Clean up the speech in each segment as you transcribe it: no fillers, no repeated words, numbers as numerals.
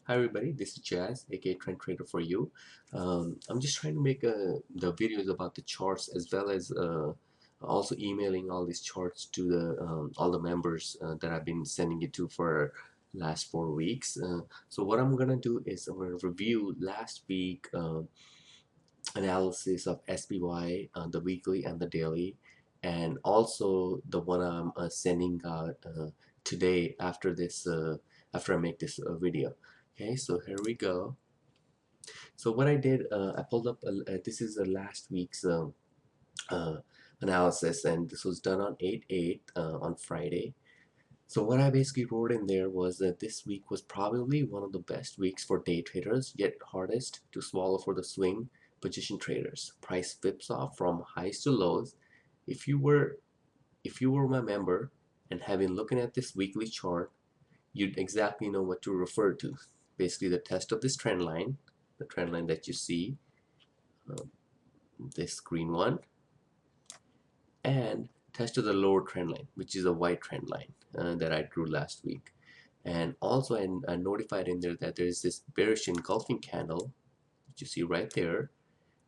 Hi everybody, this is Jazz, aka Trend Trader for you. I'm just trying to make the videos about the charts as well as also emailing all these charts to the all the members that I've been sending it to for last 4 weeks. So what I'm gonna do is I'm gonna review last week analysis of SPY, the weekly and the daily, and also the one I'm sending out today after this after I make this video. Okay, so here we go. So what I did, I pulled up this is the last week's uh, analysis, and this was done on 8/8 on Friday. So what I basically wrote in there was that this week was probably one of the best weeks for day traders, yet hardest to swallow for the swing position traders. Price flips off from highs to lows. If you were my member and have been looking at this weekly chart, you'd exactly know what to refer to. Basically, the test of this trend line, the trend line that you see, um, this green one, and test of the lower trend line, which is a white trend line that I drew last week. And also I notified in there that there is this bearish engulfing candle, which you see right there,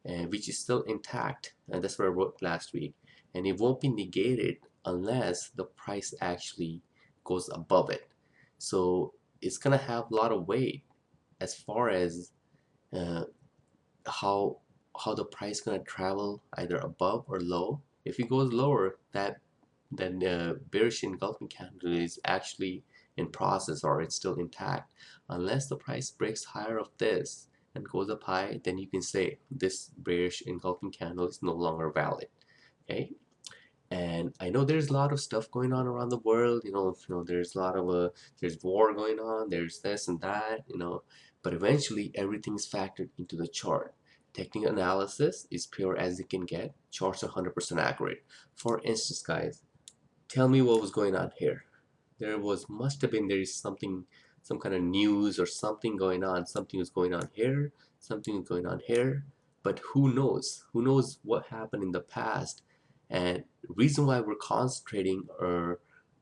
and which is still intact. And that's what I wrote last week. And it won't be negated unless the price actually goes above it. So it's gonna have a lot of weight as far as uh, how the price gonna travel either above or low. If it goes lower, that then the bearish engulfing candle is actually in process or it's still intact. Unless the price breaks higher of this and goes up high, then you can say this bearish engulfing candle is no longer valid. Okay. And I know there's a lot of stuff going on around the world. There's a lot of there's war going on. There's this and that. But eventually everything's factored into the chart. Technical analysis is pure as it can get. Charts are 100% accurate. For instance, guys, tell me what was going on here. There is something, some kind of news or something going on. Something is going on here. Something is going on here. But who knows? Who knows what happened in the past? And reason why we're concentrating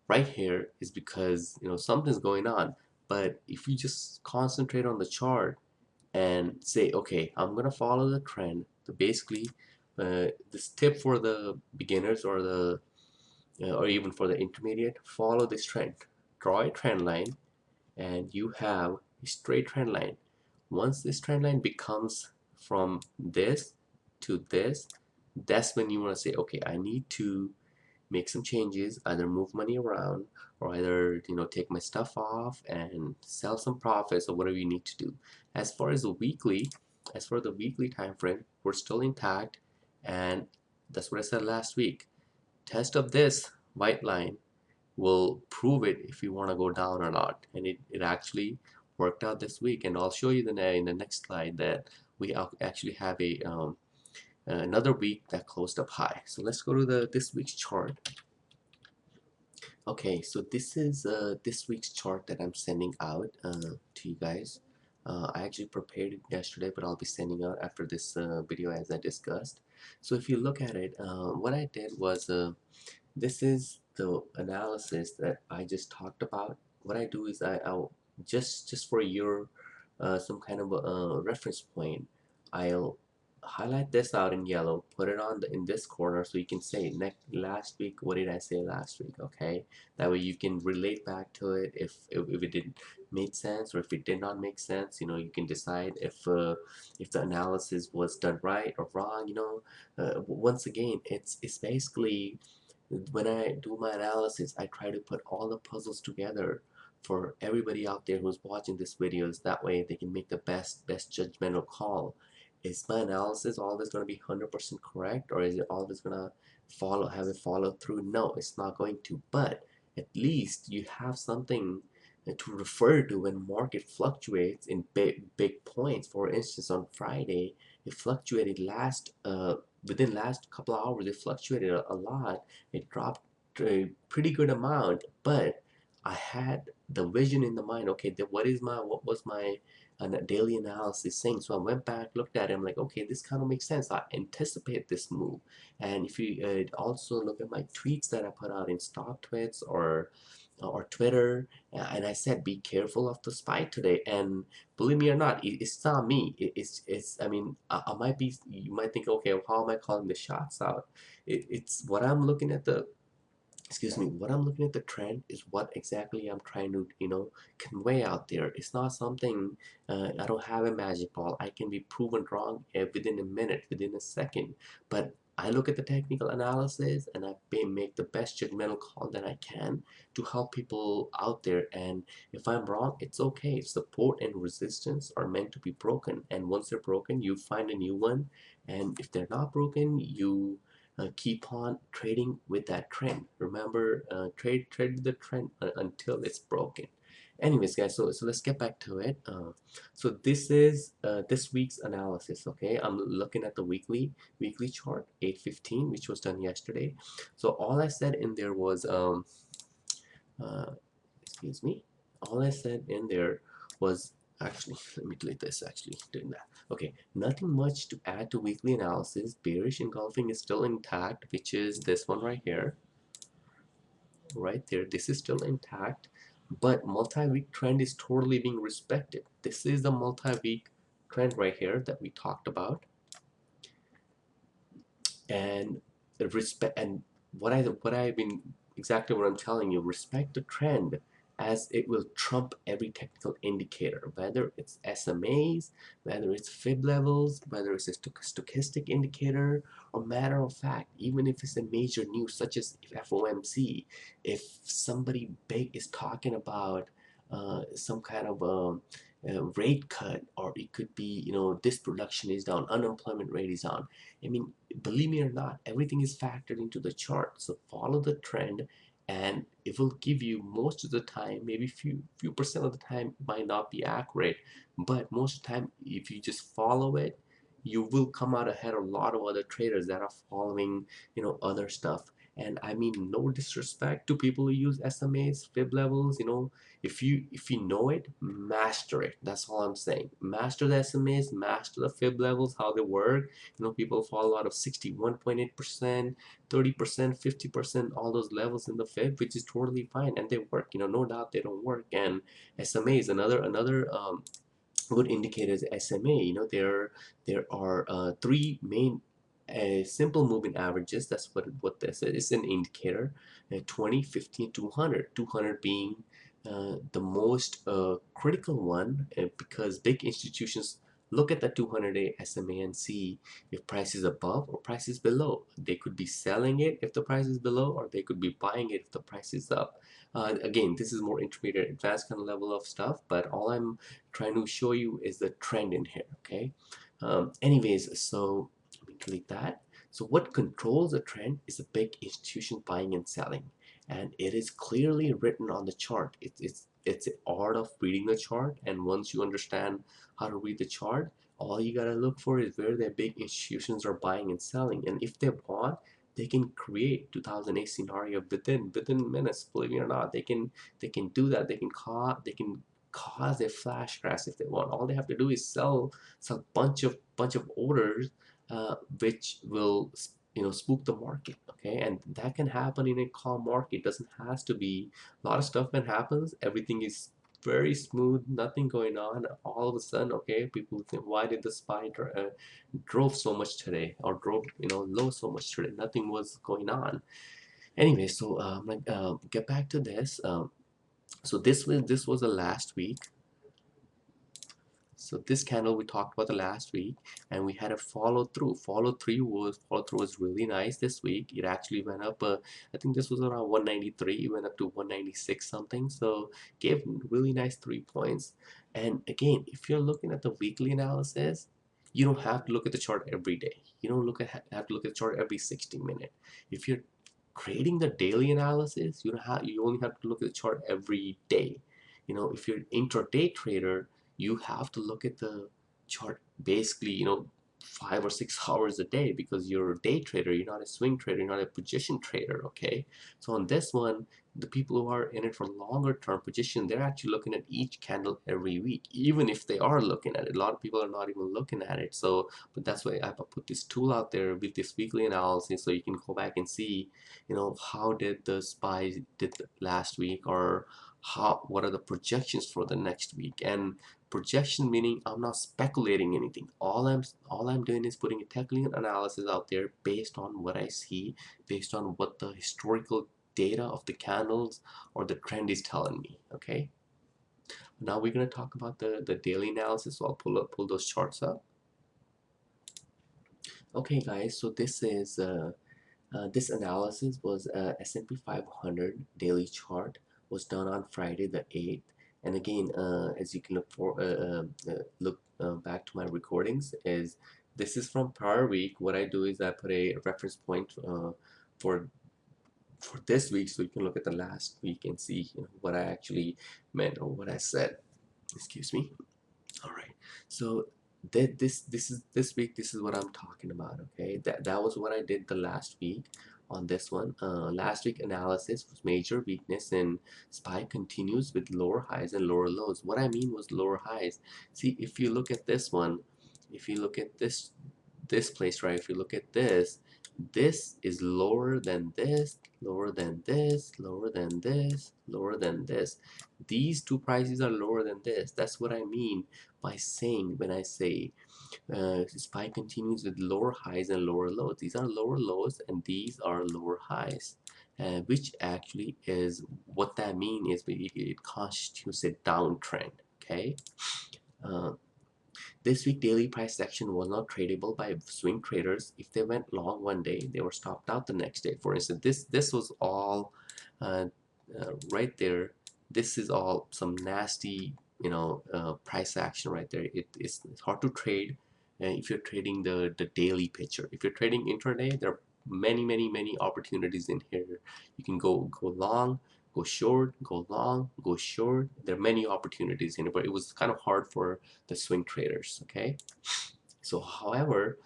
right here is because something's going on. But if you just concentrate on the chart and say, okay, I'm gonna follow the trend. So basically, this tip for the beginners or even for the intermediate, follow this trend. Draw a trend line, and you have a straight trend line. Once this trend line becomes from this to this, that's when you want to say, okay, I need to make some changes, either move money around or either take my stuff off and sell some profits or whatever you need to do. As far as the weekly, time frame, we're still intact, and that's what I said last week. Test of this white line will prove it if you want to go down or not, and it actually worked out this week. And I'll show you in the next slide that we actually have another week that closed up high. So let's go to this week's chart. Okay, so this is this week's chart that I'm sending out to you guys. I actually prepared it yesterday, but I'll be sending out after this video as I discussed. So if you look at it, what I did was this is the analysis that I just talked about. What I do is I'll just for your some kind of a reference point, I'll highlight this out in yellow, put it on in this corner so you can say last week, what did I say last week? Okay, that way you can relate back to it if it didn't make sense or if it did not make sense. You can decide if the analysis was done right or wrong. Once again, it's basically when I do my analysis, I try to put all the puzzles together for everybody out there who's watching this videos. That way they can make the best judgmental call. Is my analysis always going to be 100% correct, or is it always going to have it follow through? No, it's not going to. But at least you have something to refer to when market fluctuates in big points. For instance, on Friday, it fluctuated within last couple of hours. It fluctuated a lot. It dropped a pretty good amount, but I had the vision in the mind. Okay, what was my daily analysis saying? So I went back, looked at it. I'm like, okay, this kind of makes sense. I anticipate this move. And if you also look at my tweets that I put out in stock tweets or or Twitter, and I said, be careful of the SPY today. And believe me or not, it's not me. It's I mean, I might be, you might think, okay, well, how am I calling the shots out? It's what I'm looking at the, excuse me, what I'm looking at the trend is what exactly I'm trying to, convey out there. It's not something, I don't have a magic ball. I can be proven wrong within a minute, within a second. But I look at the technical analysis and I make the best judgmental call that I can to help people out there. And if I'm wrong, it's okay. Support and resistance are meant to be broken. And once they're broken, you find a new one. And if they're not broken, you keep on trading with that trend. Remember, trade the trend until it's broken. Anyways, guys, so let's get back to it. So this is this week's analysis. Okay, I'm looking at the weekly chart, 8:15, which was done yesterday. So all I said in there was uh, excuse me, all I said in there was, actually, let me delete this, actually doing that. Okay, nothing much to add to weekly analysis. Bearish engulfing is still intact, which is this one right here, right there. This is still intact, but multi-week trend is totally being respected. This is the multi-week trend right here that we talked about. And the respect, and what I've been, exactly what I'm telling you, respect the trend, as it will trump every technical indicator, whether it's SMAs, whether it's fib levels, whether it's a stochastic indicator, or matter of fact, even if it's a major news such as FOMC, if somebody big is talking about some kind of rate cut, or it could be, this production is down, unemployment rate is down. I mean, believe me or not, everything is factored into the chart. So follow the trend, and it will give you, most of the time, maybe few percent of the time, it might not be accurate, but most of the time, if you just follow it, you will come out ahead of a lot of other traders that are following, other stuff. And I mean, no disrespect to people who use SMAs, fib levels, if you know it, master it. That's all I'm saying. Master the SMAs, master the fib levels, how they work. People fall out of 61.8%, 30%, 50%, all those levels in the fib, which is totally fine, and they work. No doubt they don't work. And SMA is another good indicator is SMA. There are three main simple moving averages. That's what this is. It's an indicator. 20, 15, 200. 200 being the most critical one, because big institutions look at the 200-day SMA and see if price is above or price is below. They could be selling it if the price is below, or they could be buying it if the price is up. Again, this is more intermediate, advanced kind of level of stuff, but all I'm trying to show you is the trend in here. Okay. Anyways, so let me delete that. So what controls the trend is a big institution buying and selling, and it is clearly written on the chart. It's the art of reading the chart, and once you understand how to read the chart, all you gotta look for is where the big institutions are buying and selling, and if they want, they can create 2008 scenario within minutes. Believe it or not, they can do that. They can cause a flash crash if they want. All they have to do is sell bunch of orders, which will spook the market. Okay, and that can happen in a calm market. It doesn't has to be. A lot of stuff that happens, everything is very smooth, nothing going on. All of a sudden, okay, people think, why did the SPY drove so much today, or drove low so much today? Nothing was going on. Anyway, so like get back to this. So this was the last week. So this candle we talked about the last week, and we had a follow through. Follow through was really nice this week. It actually went up. I think this was around 193. It went up to 196 something. So gave really nice 3 points. And again, if you're looking at the weekly analysis, you don't have to look at the chart every day. You don't have to look at the chart every 60 minutes. If you're creating the daily analysis, you only have to look at the chart every day. If you're an intraday trader, you have to look at the chart basically, 5 or 6 hours a day because you're a day trader, you're not a swing trader, you're not a position trader, okay? So on this one, the people who are in it for longer term position, they're actually looking at each candle every week, even if they are looking at it. A lot of people are not even looking at it. So, but that's why I put this tool out there with this weekly analysis, so you can go back and see, how did the SPY did last week, or what are the projections for the next week. And projection meaning I'm not speculating anything. All I'm doing is putting a technical analysis out there based on what I see, based on what the historical data of the candles or the trend is telling me. Okay, now we're going to talk about the daily analysis. So I'll pull those charts up. Okay guys, so this analysis was S&P 500 daily chart, was done on Friday the 8th. And again, as you can look back to my recordings, this is from prior week. What I do is I put a reference point for this week, so you can look at the last week and see, what I actually meant or what I said. Excuse me. All right. So this week, this is what I'm talking about. Okay, that was what I did the last week on this one. Last week analysis was major weakness, and SPY continues with lower highs and lower lows. What I mean was lower highs. See, if you look at this one, if you look at this place, right? If you look at this is lower than this, lower than this, lower than this, lower than this. These two prices are lower than this. That's what I mean by saying, when I say SPY continues with lower highs and lower lows. These are lower lows and these are lower highs, which actually is what that means is it constitutes a downtrend. Okay. Uh, this week daily price action was not tradable by swing traders. If they went long one day, they were stopped out the next day. For instance, this was all right there. This is all some nasty, price action right there. It's hard to trade if you're trading the daily picture. If you're trading intraday, there are many opportunities in here. You can go long, go short, go long, go short. There are many opportunities in it, but it was kind of hard for the swing traders. Okay, so however,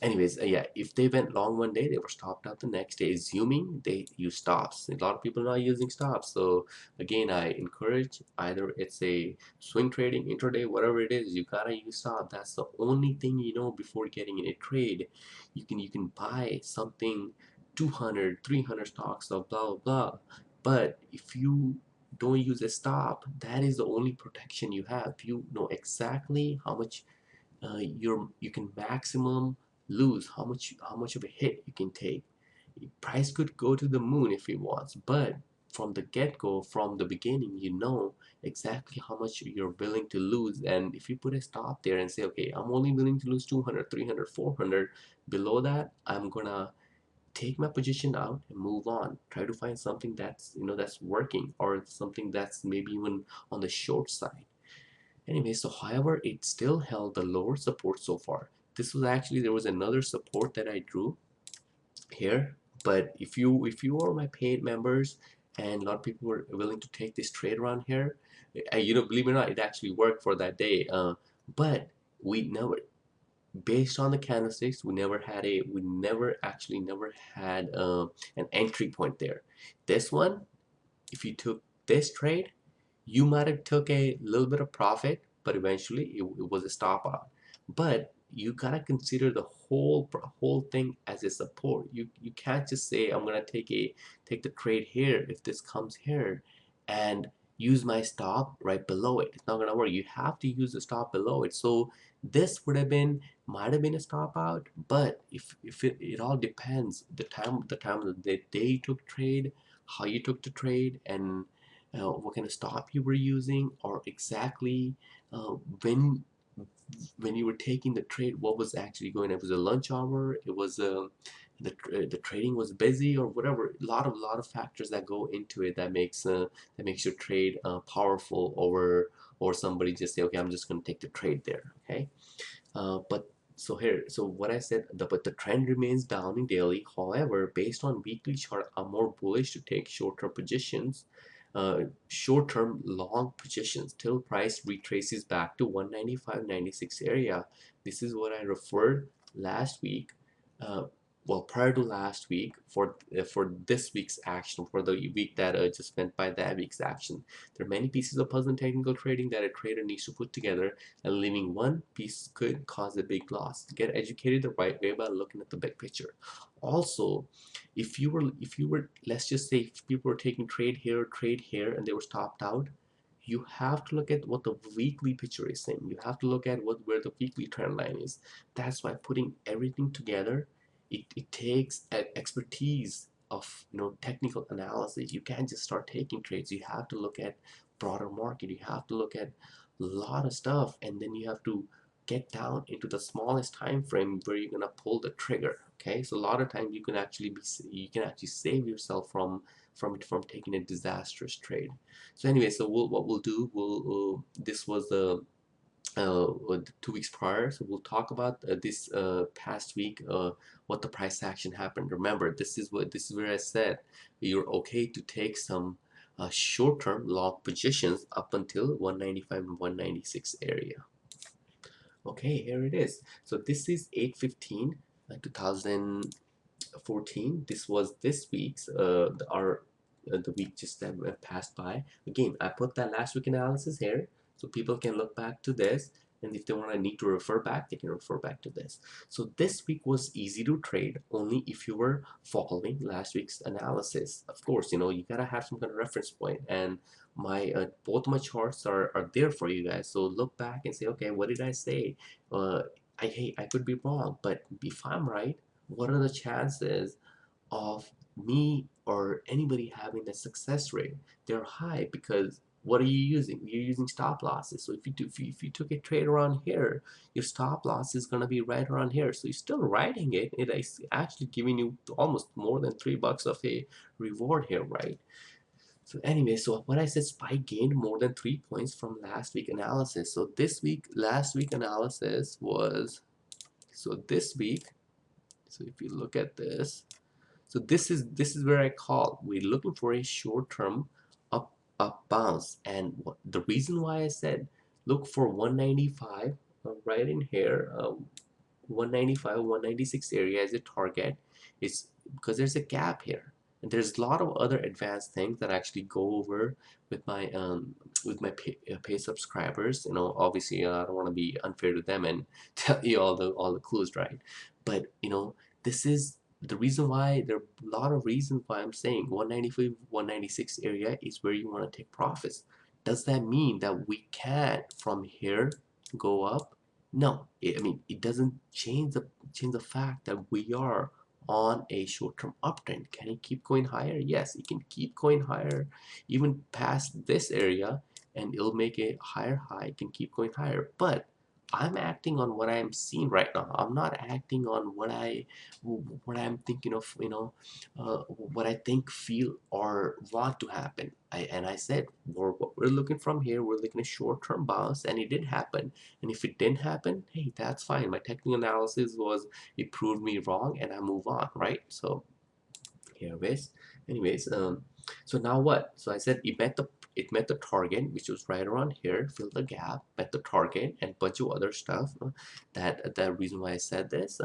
anyways, yeah, if they went long one day, they were stopped out the next day, assuming they use stops. A lot of people are not using stops. So again, I encourage, either it's a swing trading, intraday, whatever it is, you gotta use stop. That's the only thing before getting in a trade. You can buy something 200 300 stocks of blah blah blah, but if you don't use a stop, that is the only protection you have. You know exactly how much you can maximum lose, how much of a hit you can take. Price could go to the moon if it wants, but from the get-go, from the beginning, you know exactly how much you're willing to lose. And if you put a stop there and say, okay, I'm only willing to lose 200 300 400, below that I'm gonna take my position out and move on, try to find something that's working, or something that's maybe even on the short side. Anyway, so however, it still held the lower support so far. This was actually, there was another support that I drew here, but if you are my paid members, and a lot of people were willing to take this trade around here, believe it or not, it actually worked for that day. But we never, based on the candlesticks, we never had an entry point there. This one, if you took this trade, you might have took a little bit of profit, but eventually it was a stop out. But you gotta consider the whole thing as a support. You can't just say, I'm gonna take the trade here if this comes here, and use my stop right below it. It's not gonna work. You have to use the stop below it. So this might have been a stop out, but if it all depends the time of the day you took trade, how you took the trade, and what kind of stop you were using, or exactly uh, when when you were taking the trade, what was actually going on. It was a lunch hour, it was the trading was busy, or whatever. A lot of factors that go into it, that makes your trade powerful over, or somebody just say, okay, I'm just going to take the trade there. Okay, but so what I said, but the trend remains down in daily. However, based on weekly chart, I'm more bullish to take short-term positions. short-term long positions till price retraces back to 195.96 area. This is what I referred last week, uh, well, prior to last week, for this week's action, for the week that just went by, that week's action. There are many pieces of puzzle in technical trading that a trader needs to put together, and leaving one piece could cause a big loss. Get educated the right way by looking at the big picture. Also, if you were let's just say if people were taking trade here, and they were stopped out, you have to look at what the weekly picture is saying. You have to look at where the weekly trend line is. That's why putting everything together, it takes expertise of technical analysis. You can't just start taking trades. You have to look at broader market. You have to look at a lot of stuff, and then you have to get down into the smallest time frame where you're gonna pull the trigger. Okay, so a lot of times you can actually save yourself from taking a disastrous trade. So anyway, so what we'll do, this was the 2 weeks prior. So we'll talk about this past week, what the price action happened. Remember, this is where I said you're okay to take some short-term long positions up until 195 and 196 area. Okay, here it is. So this is 8/15, 2014. This was this week's the week just that passed by. Again, I put that last week analysis here so people can look back to this, and if they want to need to refer back, they can refer back to this. So this week was easy to trade only if you were following last week's analysis. Of course, you gotta have some kind of reference point, and my both my charts are there for you guys. So look back and say, okay, what did I say? uh, I could be wrong, but if I'm right, what are the chances of me or anybody having a success rate? They're high because what are you using? You're using stop losses. So if you took a trade around here, your stop loss is gonna be right around here. So you're still writing it. It is actually giving you almost more than $3 of a reward here, right? So anyway, so when I said SPY gained more than 3 points from last week analysis. So last week analysis was, so this week, so if you look at this, so this is where I call, we're looking for a short-term up bounce, and the reason why I said look for 195 right in here, 195, 196 area as a target, is because there's a gap here. And there's a lot of other advanced things that I actually go over with my pay subscribers. Obviously, I don't want to be unfair to them and tell you all the clues, right? But this is the reason why. There are a lot of reasons why I'm saying 195, 196 area is where you want to take profits. Does that mean that we can't from here go up? No, I mean, it doesn't change the fact that we are on a short-term uptrend. Can it keep going higher? Yes, it can keep going higher even past this area, and it'll make a higher high. It can keep going higher, but I'm acting on what I'm seeing right now. I'm not acting on what I'm thinking of, what I think, feel, or want to happen. And I said, what we're looking from here, we're looking at short-term bounce, and it did happen. And if it didn't happen, hey, that's fine. My technical analysis it proved me wrong, and I move on, right? So here it is. Anyways, so now what? So I said it met the target, which was right around here, filled the gap, met the target, and bunch of other stuff. That reason why I said this.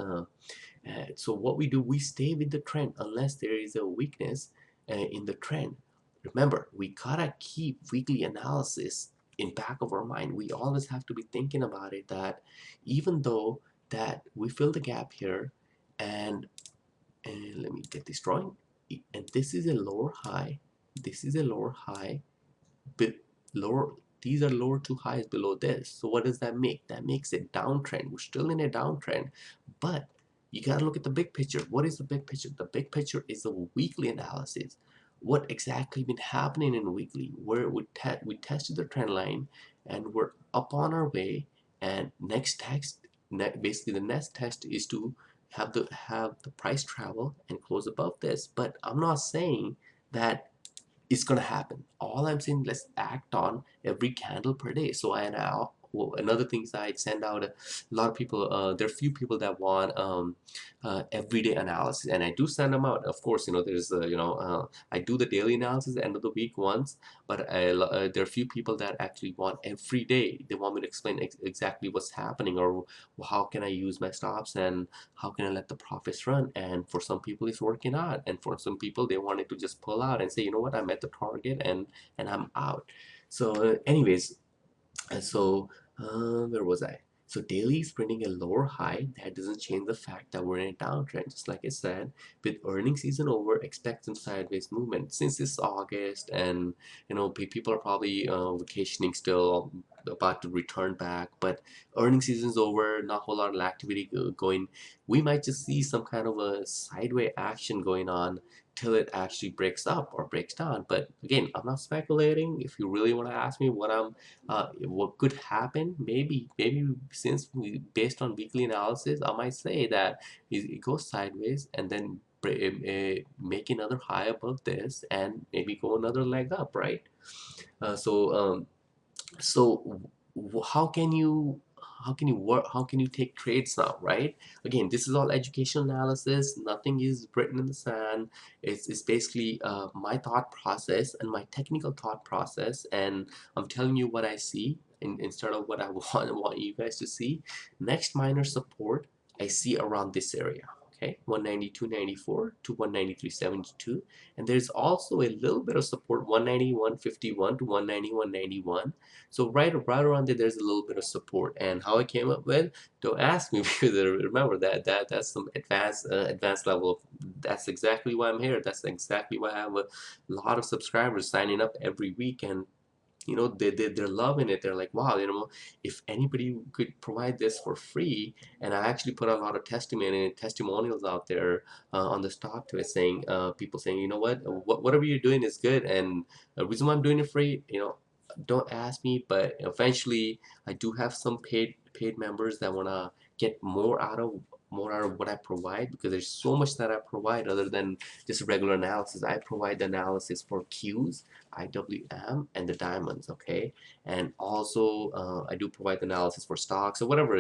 So what we do, we stay with the trend unless there is a weakness in the trend. Remember, we gotta keep weekly analysis in back of our mind. We always have to be thinking about it, that even though that we fill the gap here, and let me get this drawing, and this is a lower high, this is a lower high, but lower, these are lower two highs below this. So what does that make? That makes a downtrend. We're still in a downtrend, but you got to look at the big picture. What is the big picture? The big picture is the weekly analysis. What exactly been happening in weekly, where we tested the trend line and we're up on our way, and basically the next test is to have the price travel and close above this. But I'm not saying that it's gonna happen. All I'm saying, let's act on every candle per day. So another thing is I send out a lot of people. There are few people that want everyday analysis, and I do send them out. Of course, there's I do the daily analysis at the end of the week once, but there are few people that actually want every day. They want me to explain exactly what's happening, or how can I use my stops, and how can I let the profits run. And for some people it's working out, and for some people they wanted to just pull out and say, you know what, I'm at the target, and I'm out. So anyways, so where was I? So daily is printing a lower high. That doesn't change the fact that we're in a downtrend. Just like I said, with earnings season over, expect some sideways movement. Since it's August, and people are probably vacationing still, about to return back. But earnings season's over, not a whole lot of activity going. We might just see some kind of a sideways action going on till it actually breaks up or breaks down. But again, I'm not speculating. If you really want to ask me what could happen, maybe since we based on weekly analysis, I might say that it goes sideways and then make another high above this and maybe go another leg up, right? So how can you work, how can you take trades now, right? Again, this is all educational analysis, nothing is written in the sand. It's basically my thought process and my technical thought process, and I'm telling you what I see instead of what I want you guys to see. Next minor support I see around this area, okay, 192.94 to 193.72, and there's also a little bit of support, 191.51 to 191.91. So right around there, there's a little bit of support. And how I came up with, don't ask me because remember that's some advanced level. That's exactly why I'm here. That's exactly why I have a lot of subscribers signing up every week, and they're loving it. They're like, wow, if anybody could provide this for free. And I actually put a lot of testimonials out there on the stock to it, saying people saying, you know whatever you're doing is good, and the reason why I'm doing it free, don't ask me, but eventually I do have some paid members that want to get more out of what I provide, because there's so much that I provide other than just regular analysis. I provide the analysis for Qs, IWM, and the diamonds, okay? And also I do provide the analysis for stocks or whatever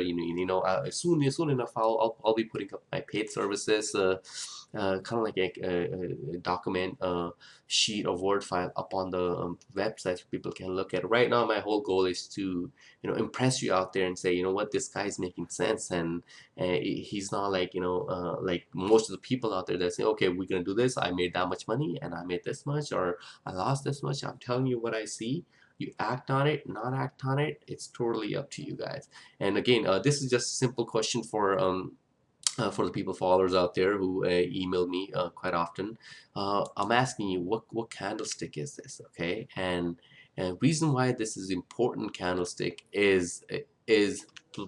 soon enough I'll be putting up my paid services, kind of like a document sheet or Word file up on the website so people can look at it. Right now, my whole goal is to, impress you out there and say, you know what, this guy is making sense, and he's not like, like most of the people out there that say, okay, we're gonna do this. I made that much money, and I made this much, or I lost this much. I'm telling you what I see. You act on it, not act on it. It's totally up to you guys. And again, this is just a simple question for the people followers out there who email me quite often. I'm asking you, what candlestick is this, okay? And reason why this is important candlestick is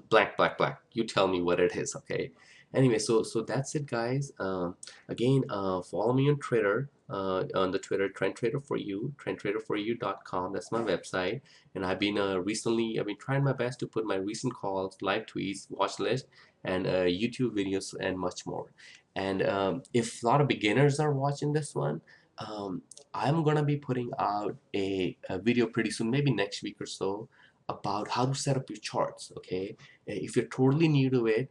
black, black, black. You tell me what it is, okay? Anyway, so that's it, guys. Again, follow me on Twitter. On the Twitter, Trend Trader for You, trendtraderforyou.com. That's my website. And I've been trying my best to put my recent calls, live tweets, watch list, and YouTube videos, and much more. And if a lot of beginners are watching this one, um, I'm gonna be putting out a video pretty soon, maybe next week or so, about how to set up your charts. Okay, if you're totally new to it,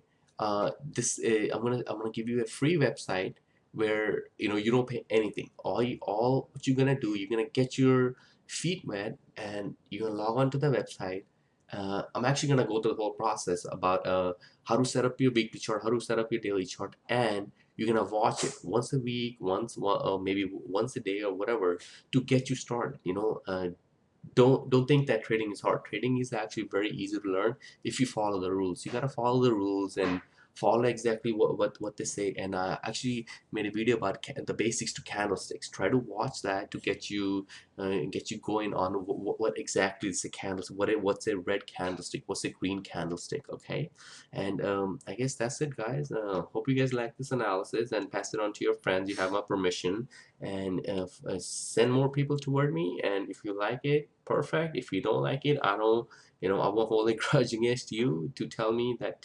this I'm gonna give you a free website where you don't pay anything. All what you're gonna do, you're gonna get your feet wet, and you're gonna log on to the website. I'm actually gonna go through the whole process about how to set up your weekly chart, how to set up your daily chart, and you're gonna watch it once a week, maybe once a day or whatever, to get you started. Don't think that trading is hard. Trading is actually very easy to learn if you follow the rules. You gotta follow the rules and follow exactly what they say. And I actually made a video about the basics to candlesticks. Try to watch that to get you going on what exactly is a candlestick. What's a red candlestick? What's a green candlestick? Okay, and I guess that's it, guys. Hope you guys like this analysis and pass it on to your friends. You have my permission, and send more people toward me. And if you like it, perfect. If you don't like it, I don't, I won't hold a grudge against you to tell me that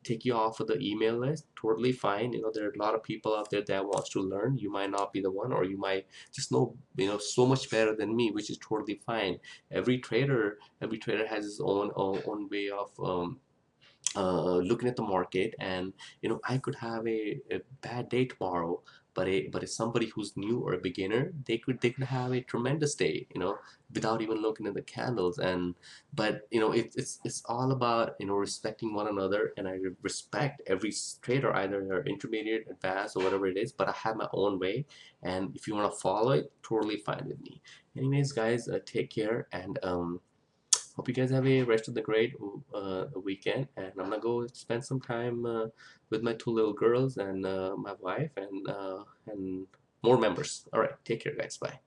take you off of the email list, totally fine. There are a lot of people out there that wants to learn. You might not be the one, or you might just know, so much better than me, which is totally fine. Every trader has his own way of looking at the market. And I could have a bad day tomorrow, but if somebody who's new or a beginner, they could have a tremendous day, without even looking at the candles. And but it's all about respecting one another. And I respect every trader, either they're intermediate, advanced, or whatever it is, but I have my own way. And if you want to follow it, totally fine with me. Anyways, guys, take care. And hope you guys have a rest of the great weekend. And I'm gonna go spend some time with my two little girls and my wife and more members. All right, take care, guys. Bye.